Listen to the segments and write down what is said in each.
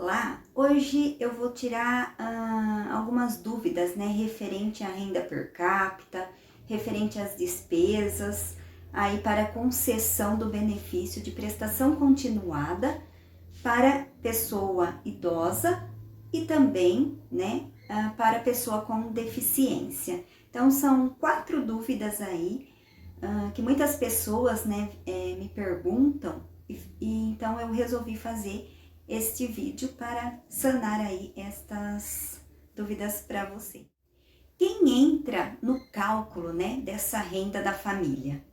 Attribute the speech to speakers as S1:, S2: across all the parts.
S1: Olá, hoje eu vou tirar algumas dúvidas, né, referente à renda per capita, referente às despesas, aí para a concessão do benefício de prestação continuada para pessoa idosa e também, né, para pessoa com deficiência. Então são 4 dúvidas aí que muitas pessoas, né, me perguntam e então eu resolvi fazer este vídeo para sanar aí estas dúvidas para você. Quem entra no cálculo, né, dessa renda da família?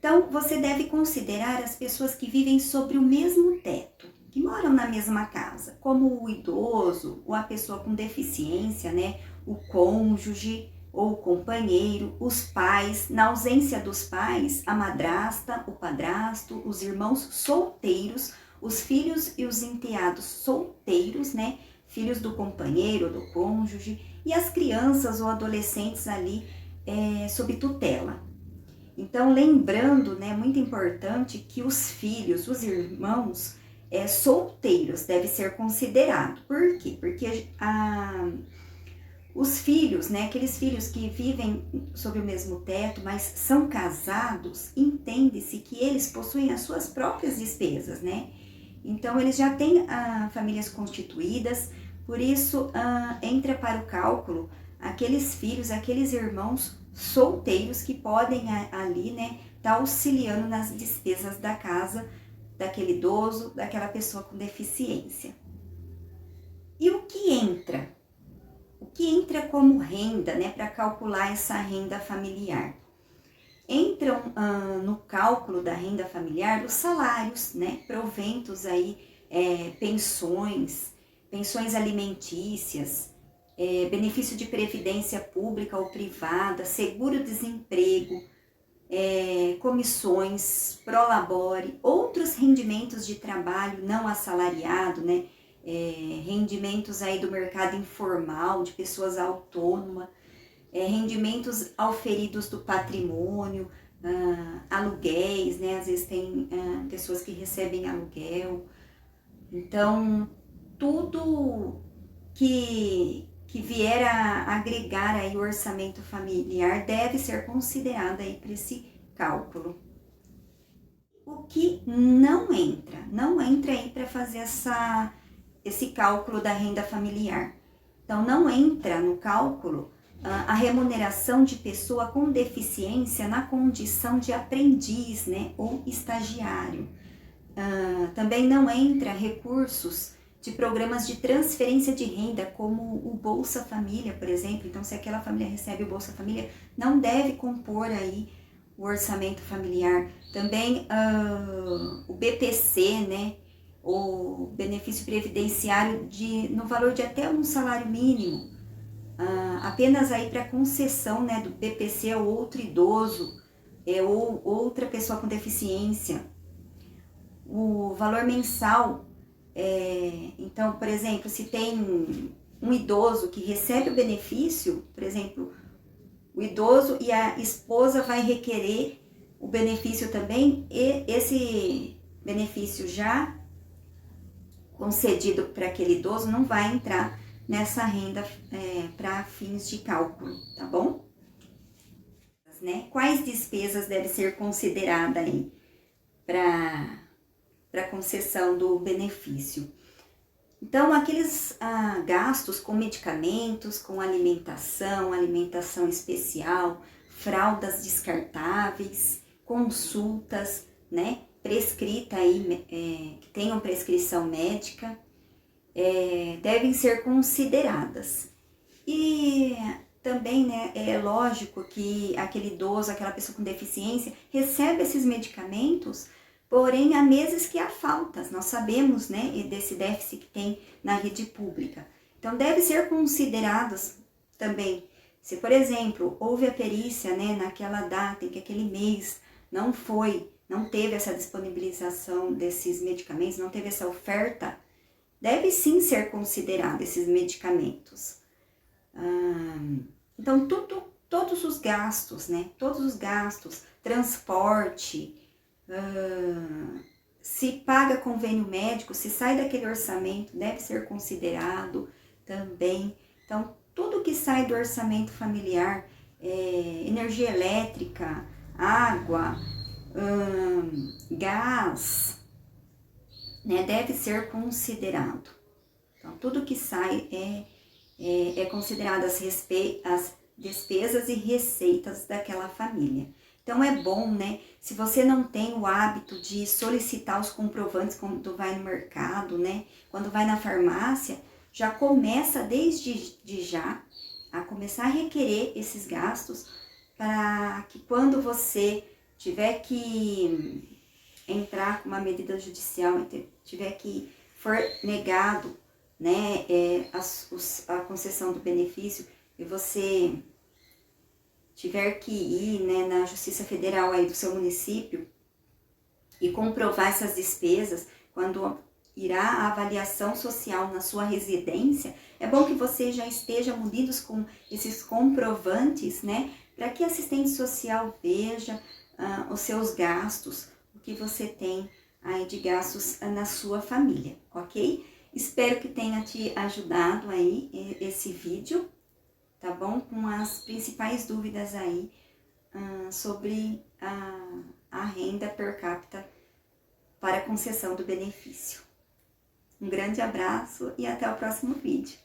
S1: Então, você deve considerar as pessoas que vivem sobre o mesmo teto, que moram na mesma casa, como o idoso ou a pessoa com deficiência, né, o cônjuge ou o companheiro, os pais, na ausência dos pais, a madrasta, o padrasto, os irmãos solteiros, os filhos e os enteados solteiros, né, filhos do companheiro ou do cônjuge, e as crianças ou adolescentes ali sob tutela. Então, lembrando, né, muito importante que os filhos, os irmãos solteiros devem ser considerados. Por quê? Porque os filhos, né, aqueles filhos que vivem sob o mesmo teto, mas são casados, entende-se que eles possuem as suas próprias despesas, né? Então, eles já têm famílias constituídas, por isso entra para o cálculo aqueles filhos, aqueles irmãos solteiros que podem ali, né, tá auxiliando nas despesas da casa, daquele idoso, daquela pessoa com deficiência. E o que entra? O que entra como renda, né, para calcular essa renda familiar? Entram no cálculo da renda familiar os salários, né, proventos aí, pensões alimentícias, benefício de previdência pública ou privada, seguro-desemprego, comissões, prolabore, outros rendimentos de trabalho não assalariado, né, rendimentos aí do mercado informal, de pessoas autônomas, rendimentos auferidos do patrimônio, aluguéis, né, às vezes tem pessoas que recebem aluguel. Então, tudo que vier a agregar aí o orçamento familiar deve ser considerado aí para esse cálculo. O que não entra aí para fazer esse cálculo da renda familiar. Então, não entra no cálculo a remuneração de pessoa com deficiência na condição de aprendiz, né, ou estagiário. Também não entra recursos de programas de transferência de renda, como o Bolsa Família, por exemplo. Então, se aquela família recebe o Bolsa Família, não deve compor aí o orçamento familiar. Também o BPC, né, o benefício previdenciário no valor de até um salário mínimo, apenas aí para concessão, né, do BPC ao outro idoso, ou outra pessoa com deficiência. O valor mensal, então, por exemplo, se tem um idoso que recebe o benefício, por exemplo, o idoso e a esposa vai requerer o benefício também, e esse benefício já concedido para aquele idoso não vai entrar nessa renda para fins de cálculo, tá bom? Né? Quais despesas devem ser consideradas aí para concessão do benefício? Então, aqueles gastos com medicamentos, com alimentação especial, fraldas descartáveis, consultas, né, prescrita aí, que tenham prescrição médica, devem ser consideradas. E também, né, é lógico que aquele idoso, aquela pessoa com deficiência, recebe esses medicamentos, porém há meses que há faltas, nós sabemos, né, desse déficit que tem na rede pública. Então, deve ser considerados também, se por exemplo, houve a perícia, né, naquela data em que aquele mês não teve essa disponibilização desses medicamentos, não teve essa oferta, deve sim ser considerado esses medicamentos. Então, todos os gastos, né? Todos os gastos, transporte, se paga convênio médico, se sai daquele orçamento, deve ser considerado também. Então, tudo que sai do orçamento familiar, energia elétrica, água, gás, né, deve ser considerado. Então, tudo que sai é considerado as despesas e receitas daquela família. Então, é bom, né, se você não tem o hábito de solicitar os comprovantes quando vai no mercado, né, quando vai na farmácia, já começa desde já a começar a requerer esses gastos para que quando você tiver que entrar com uma medida judicial, tiver que for negado, né, a concessão do benefício e você tiver que ir, né, na Justiça Federal aí do seu município e comprovar essas despesas, quando irá a avaliação social na sua residência, é bom que você já esteja munidos com esses comprovantes, né, para que a assistente social veja os seus gastos, o que você tem aí de gastos na sua família, ok? Espero que tenha te ajudado aí esse vídeo, tá bom? Com as principais dúvidas aí sobre a renda per capita para a concessão do benefício. Um grande abraço e até o próximo vídeo.